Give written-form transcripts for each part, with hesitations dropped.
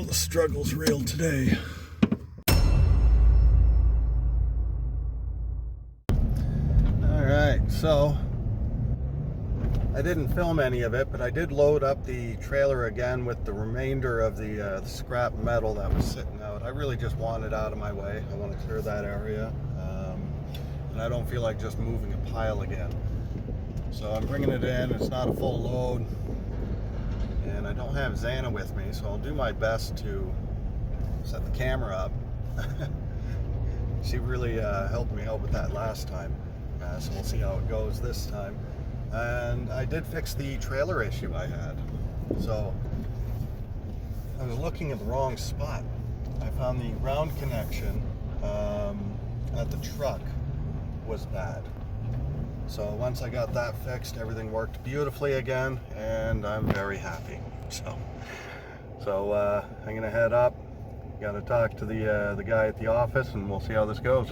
the struggle's real today. Alright, so I didn't film any of it, but I did load up the trailer again with the remainder of the scrap metal that was sitting out. I really just want it out of my way. I want to clear that area, and I don't feel like just moving a pile again. So I'm bringing it in. It's not a full load, and I don't have Xana with me, so I'll do my best to set the camera up. She really helped me out with that last time, so we'll see how it goes this time. And I did fix the trailer issue I had. So I was looking at the wrong spot. I found the ground connection at the truck was bad. So once I got that fixed, everything worked beautifully again, and I'm very happy. So I'm gonna head up. Got to talk to the guy at the office, and we'll see how this goes.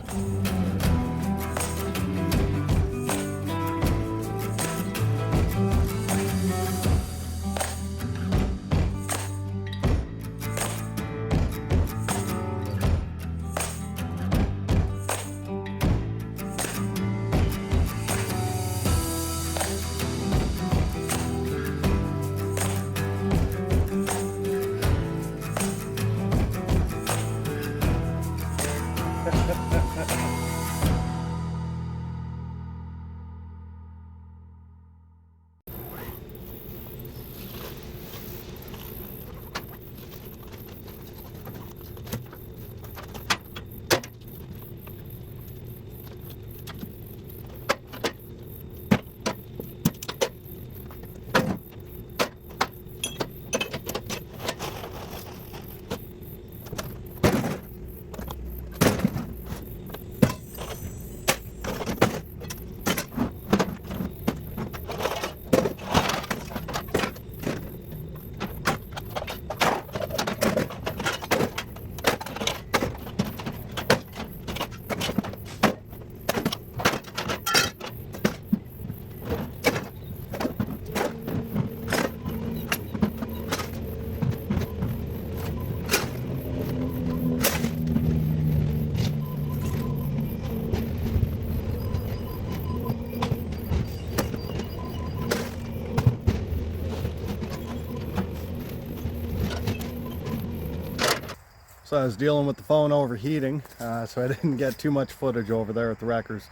So I was dealing with the phone overheating, so I didn't get too much footage over there at the wreckers,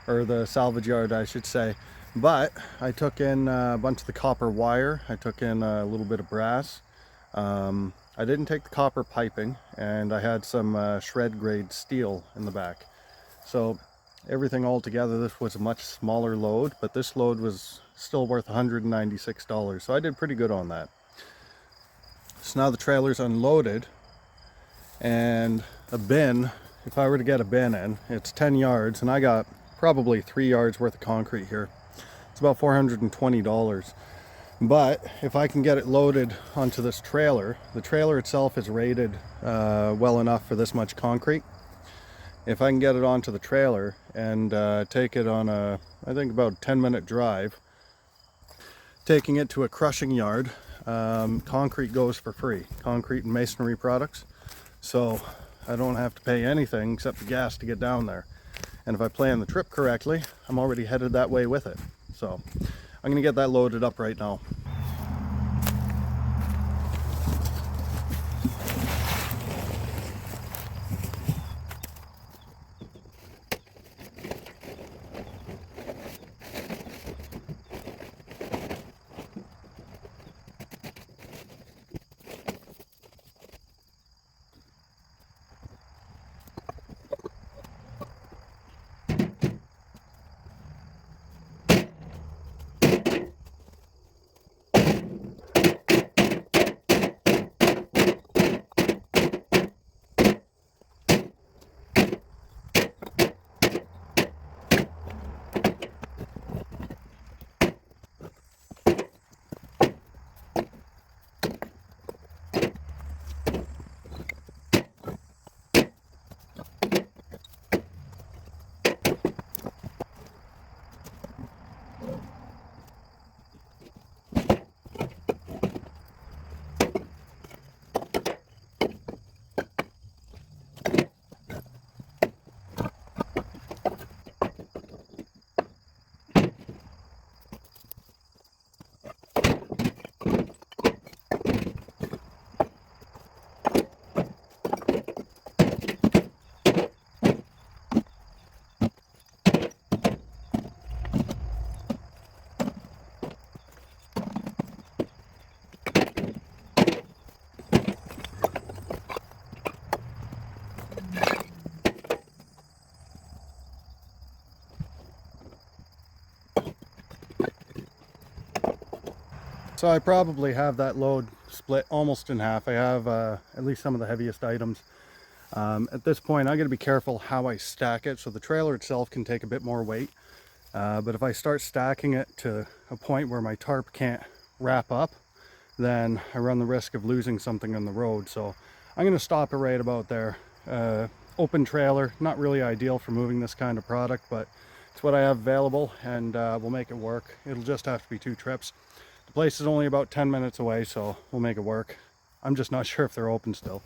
or the salvage yard I should say. But I took in a bunch of the copper wire, I took in a little bit of brass. I didn't take the copper piping, and I had some shred grade steel in the back. So everything all together, this was a much smaller load, but this load was still worth $196, so I did pretty good on that. So now the trailer's unloaded, and a bin, if I were to get a bin in, it's 10 yards, and I got probably 3 yards worth of concrete here. It's about $420. But if I can get it loaded onto this trailer, the trailer itself is rated well enough for this much concrete. If I can get it onto the trailer and take it on a, I think about a 10-minute drive, taking it to a crushing yard, concrete goes for free, concrete and masonry products. So I don't have to pay anything except the gas to get down there. And if I plan the trip correctly, I'm already headed that way with it. So I'm gonna get that loaded up right now. So I probably have that load split almost in half. I have at least some of the heaviest items. At this point, I got to be careful how I stack it, so the trailer itself can take a bit more weight. But if I start stacking it to a point where my tarp can't wrap up, then I run the risk of losing something on the road. So I'm going to stop it right about there. Open trailer, not really ideal for moving this kind of product, but it's what I have available, and we'll make it work. It'll just have to be 2 trips. The place is only about 10 minutes away, so we'll make it work. I'm just not sure if they're open still.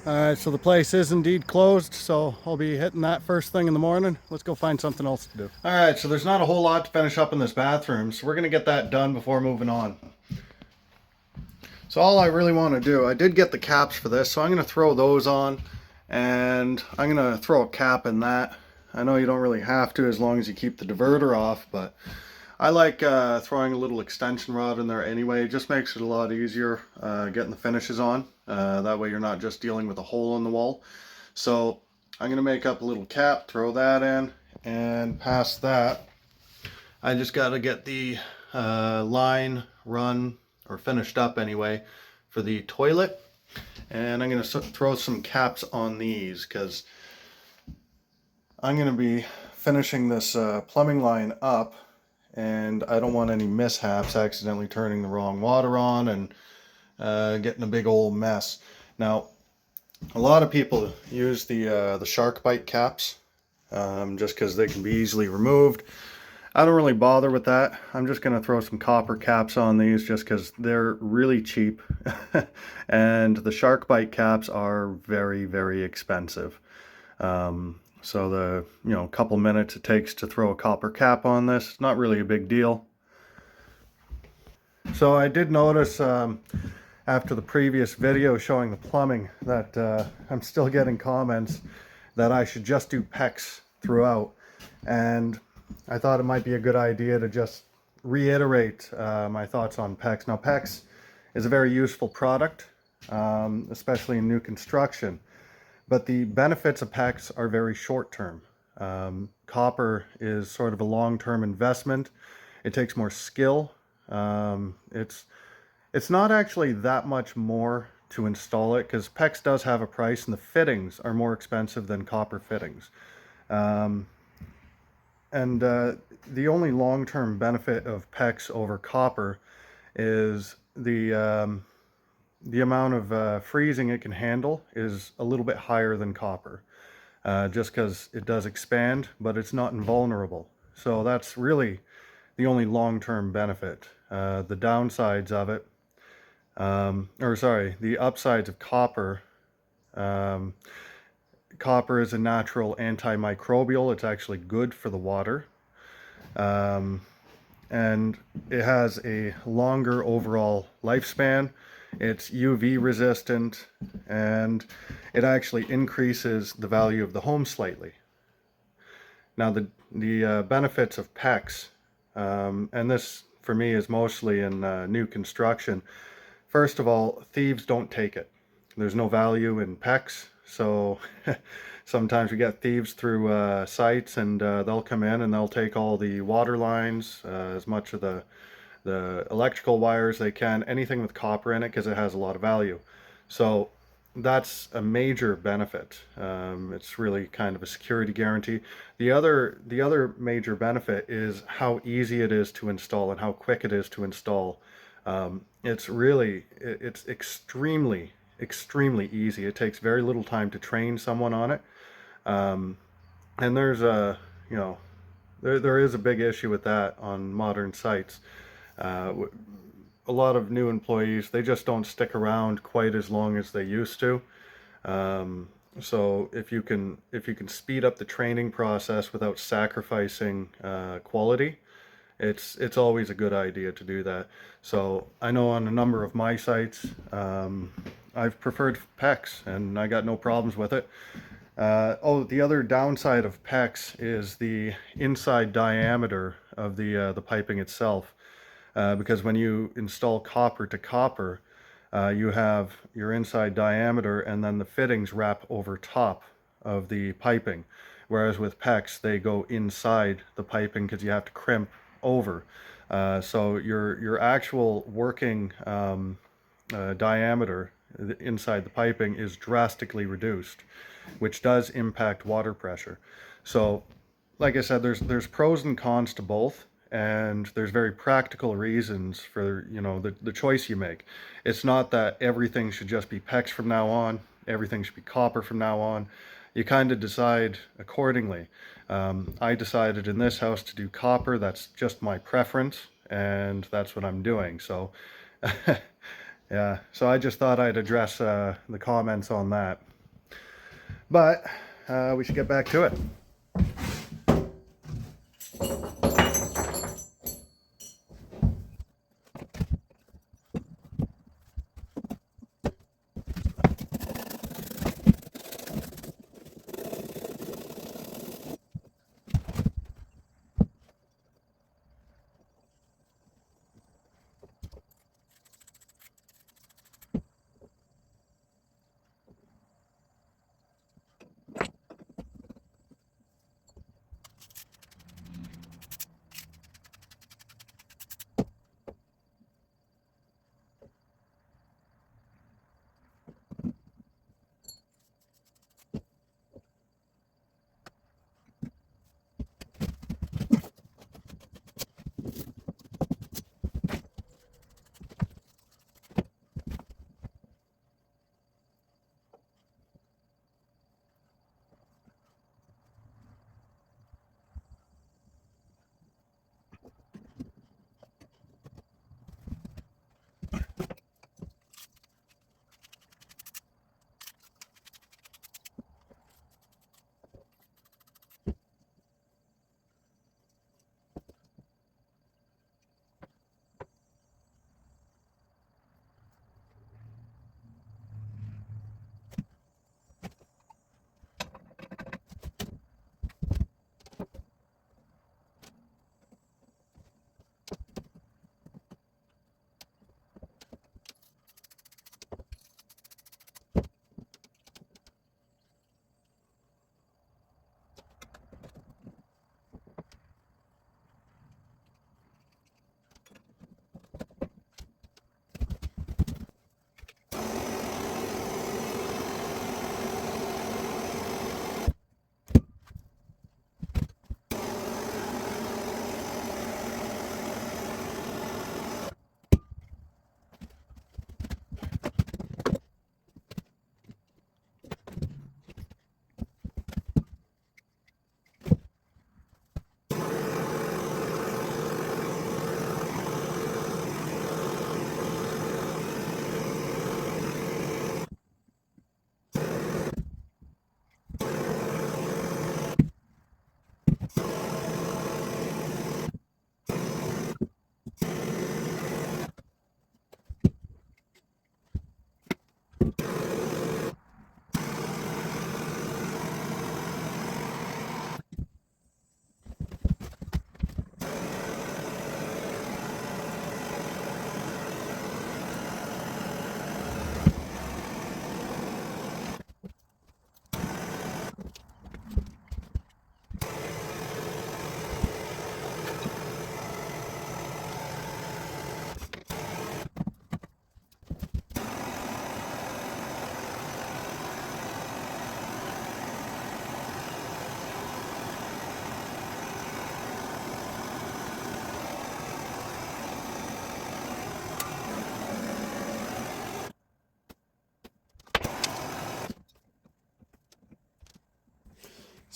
Alright, so the place is indeed closed, so I'll be hitting that first thing in the morning. Let's go find something else to do. Alright, so there's not a whole lot to finish up in this bathroom, so we're going to get that done before moving on. So all I really want to do, I did get the caps for this, so I'm going to throw those on, and I'm going to throw a cap in that. I know you don't really have to as long as you keep the diverter off, but I like throwing a little extension rod in there anyway. It just makes it a lot easier getting the finishes on. That way you're not just dealing with a hole in the wall. So I'm going to make up a little cap, throw that in, and past that, I just got to get the line run, or finished up anyway, for the toilet. And I'm going to throw some caps on these, because I'm going to be finishing this plumbing line up, and I don't want any mishaps, accidentally turning the wrong water on and getting a big old mess. Now, a lot of people use the shark bite caps just because they can be easily removed. I don't really bother with that. I'm just going to throw some copper caps on these just because they're really cheap. And the shark bite caps are very, very expensive. So the couple minutes it takes to throw a copper cap on this, it's not really a big deal. So I did notice after the previous video showing the plumbing that I'm still getting comments that I should just do PEX throughout, and I thought it might be a good idea to just reiterate my thoughts on PEX. Now, PEX is a very useful product, especially in new construction. But the benefits of PEX are very short-term. Copper is sort of a long-term investment. It takes more skill. It's not actually that much more to install it, because PEX does have a price, and the fittings are more expensive than copper fittings. The only long-term benefit of PEX over copper is the amount of freezing it can handle is a little bit higher than copper, just because it does expand, but it's not invulnerable. So that's really the only long-term benefit. The downsides of it, the upsides of copper. Copper is a natural antimicrobial. It's actually good for the water. And it has a longer overall lifespan. It's UV resistant, and it actually increases the value of the home slightly. Now the benefits of PEX, and this for me is mostly in new construction. First of all, thieves don't take it. There's no value in PEX, so Sometimes we get thieves through sites, and they'll come in and they'll take all the water lines, as much of the electrical wires they can, anything with copper in it, because it has a lot of value. So that's a major benefit. It's really kind of a security guarantee. The other major benefit is how easy it is to install and how quick it is to install. It's extremely easy. It takes very little time to train someone on it. Um, and there's a, you know, there is a big issue with that on modern sites. Uh, a lot of new employees, they just don't stick around quite as long as they used to. Um, so if you can speed up the training process without sacrificing quality, it's always a good idea to do that. So I know on a number of my sites, I've preferred PEX, and I got no problems with it. Oh, the other downside of PEX is the inside diameter of the piping itself. Because when you install copper to copper, you have your inside diameter, and then the fittings wrap over top of the piping. Whereas with PEX, they go inside the piping because you have to crimp over. So your actual working diameter inside the piping is drastically reduced, which does impact water pressure. So, like I said, there's pros and cons to both, and there's very practical reasons for, the choice you make. It's not that everything should just be PEX from now on, everything should be copper from now on. You kind of decide accordingly. I decided in this house to do copper. That's just my preference, and that's what I'm doing. So yeah, so I just thought I'd address the comments on that. But we should get back to it.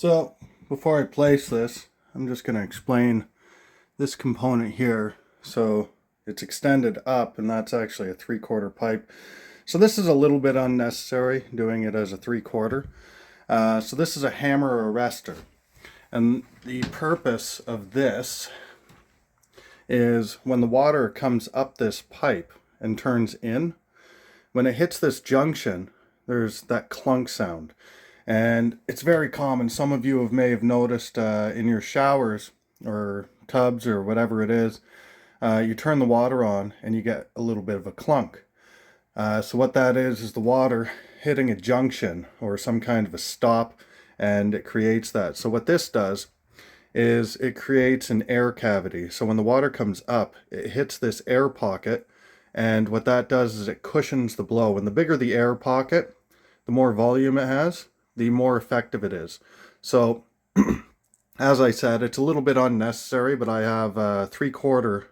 So before I place this, I'm just going to explain this component here. So it's extended up, and that's actually a 3/4 pipe. So this is a little bit unnecessary, doing it as a 3/4. So this is a hammer arrestor. And the purpose of this is when the water comes up this pipe and turns in, when it hits this junction, there's that clunk sound. And it's very common. Some of you may have noticed in your showers or tubs or whatever it is, you turn the water on and you get a little bit of a clunk. So what that is the water hitting a junction or some kind of a stop, and it creates that. So what this does is it creates an air cavity. So when the water comes up, it hits this air pocket, and what that does is it cushions the blow. And the bigger the air pocket, the more volume it has, the more effective it is. So as I said, it's a little bit unnecessary, but I have a 3/4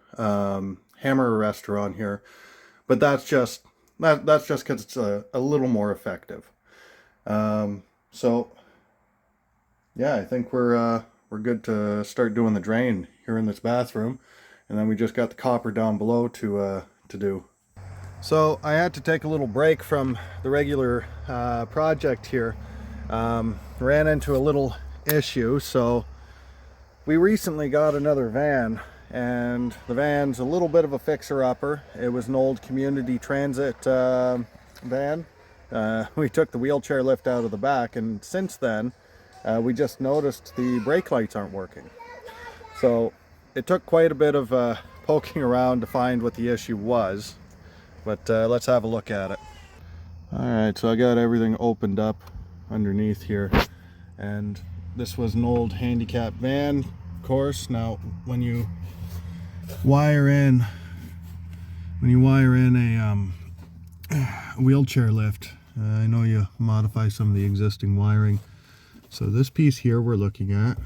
hammer arrestor on here, but that's just because it's a little more effective. So yeah, I think we're good to start doing the drain here in this bathroom, and then we just got the copper down below to do. So I had to take a little break from the regular project here. Ran into a little issue. So we recently got another van, and the van's a little bit of a fixer-upper. It was an old community transit van. We took the wheelchair lift out of the back, and since then we just noticed the brake lights aren't working. So it took quite a bit of poking around to find what the issue was, but let's have a look at it. Alright, so I got everything opened up underneath here, and this was an old handicap van, of course. Now when you wire in a wheelchair lift, I know you modify some of the existing wiring. So this piece here we're looking at,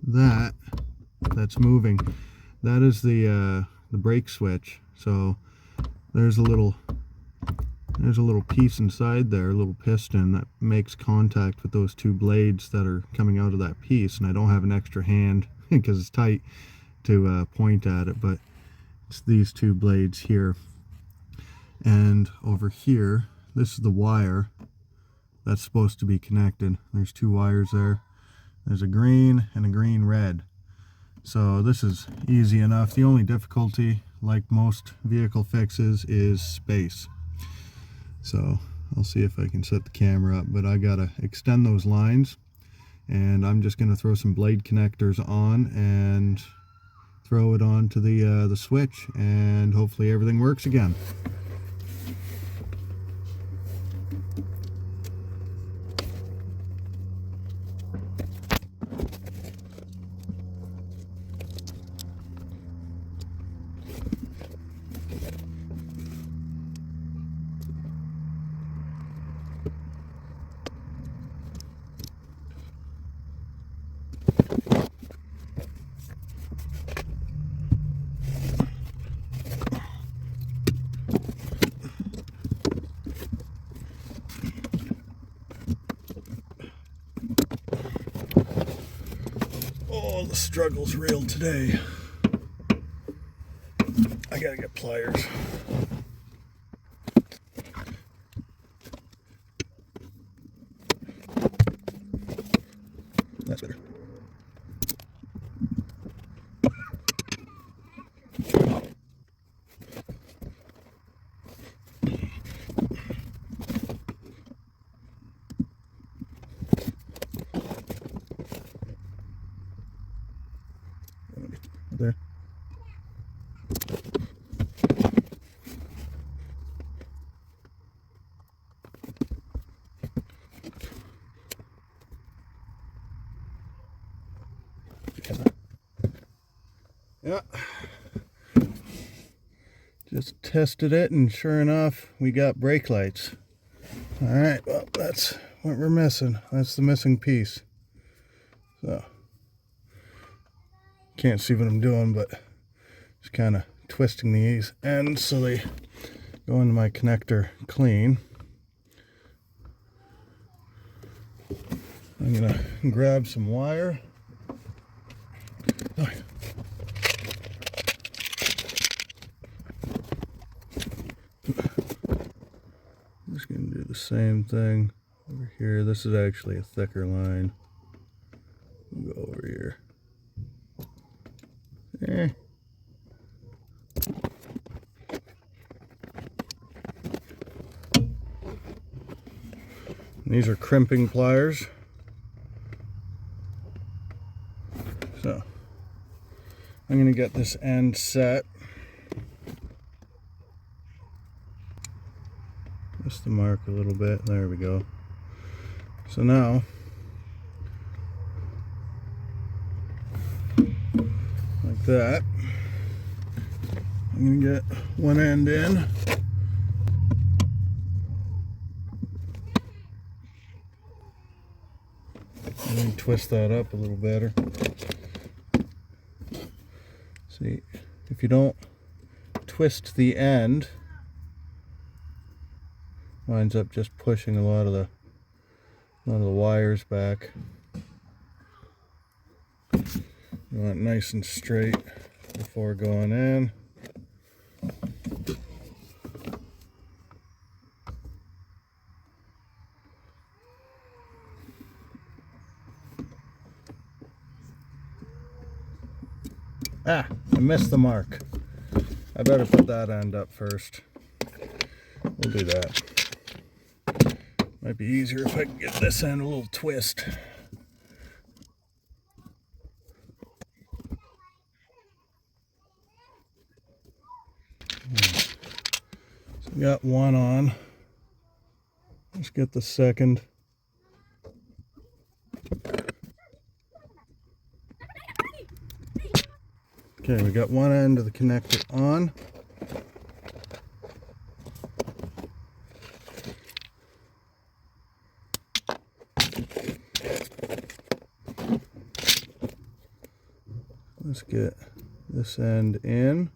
that's moving, that is the brake switch. So there's a little piece inside there, a little piston that makes contact with those two blades that are coming out of that piece. And I don't have an extra hand because it's tight to point at it, but it's these two blades here. And over here, this is the wire that's supposed to be connected. There's two wires there. There's a green and a green red. So this is easy enough. The only difficulty, like most vehicle fixes, is space. So I'll see if I can set the camera up, but I gotta extend those lines, and I'm just gonna throw some blade connectors on and throw it onto the switch, and hopefully everything works again. Oh, the struggle's real today. I gotta get pliers. That's better. There. Yeah, just tested it, and sure enough, we got brake lights. All right, well, that's what we're missing. That's the missing piece. So can't see what I'm doing, but just kind of twisting these ends so they go into my connector clean. I'm gonna grab some wire. Oh. I'm just gonna do the same thing over here. This is actually a thicker line. We'll go over here. These are crimping pliers. So I'm going to get this end set. Just to mark a little bit. There we go. So now, like that, I'm going to get one end in. And then twist that up a little better. See, if you don't twist the end, winds up just pushing a lot of the wires back. You want it nice and straight before going in. Ah, I missed the mark. I better put that end up first. We'll do that. Might be easier if I can get this end a little twist. So we got one on. Let's get the second. Okay, we got one end of the connector on. Let's get this end in.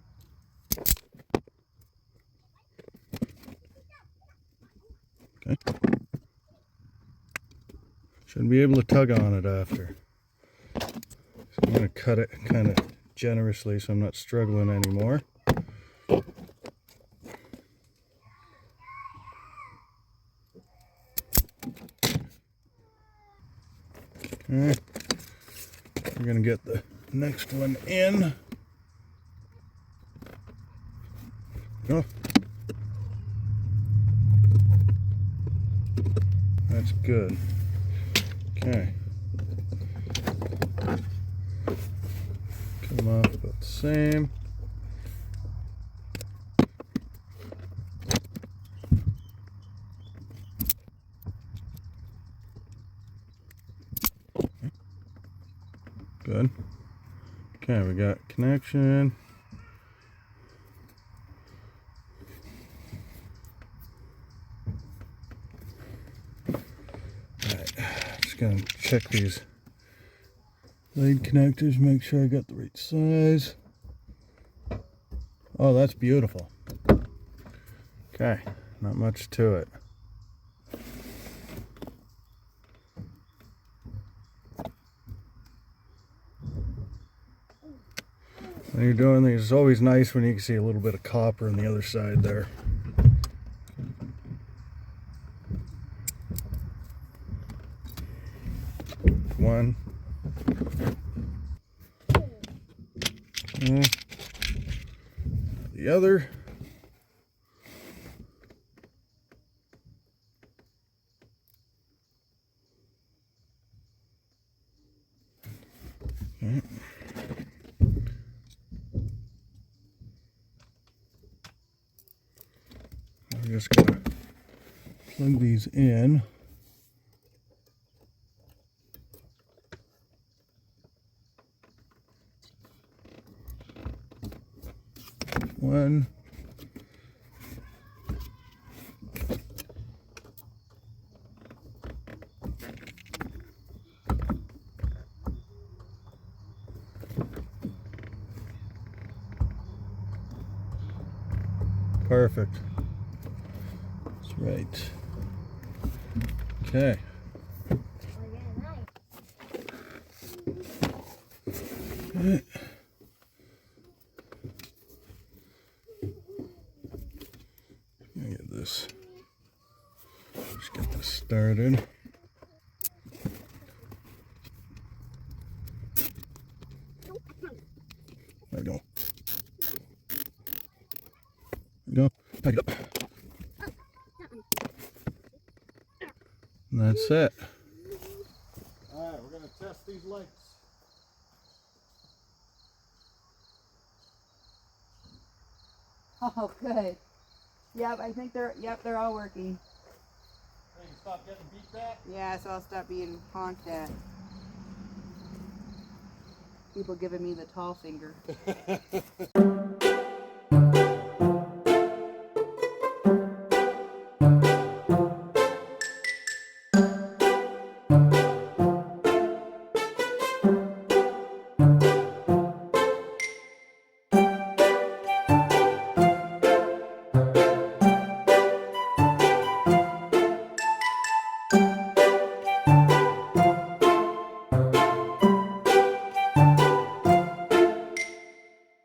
Okay. Should be able to tug on it after. So I'm going to cut it kind of generously so I'm not struggling anymore. Okay. We're going to get the next one in. Oh. That's good. Okay. Come off about the same. Good. Okay, we got connection. Alright, just gonna check these lead connectors, make sure I got the right size. Oh, that's beautiful. Okay, not much to it. When you're doing these, it's always nice when you can see a little bit of copper on the other side there. One. And the other. Okay. I'm just gonna plug these in. One. Perfect. That's right. Okay. Okay. Get this. Just get this started. There we go. There we go. Tight it up. And that's it. Alright, we're going to test these lights. Oh, good. Yep, I think they're all working. So you can stop getting beat back? Yeah, so I'll stop being honked at. People giving me the tall finger.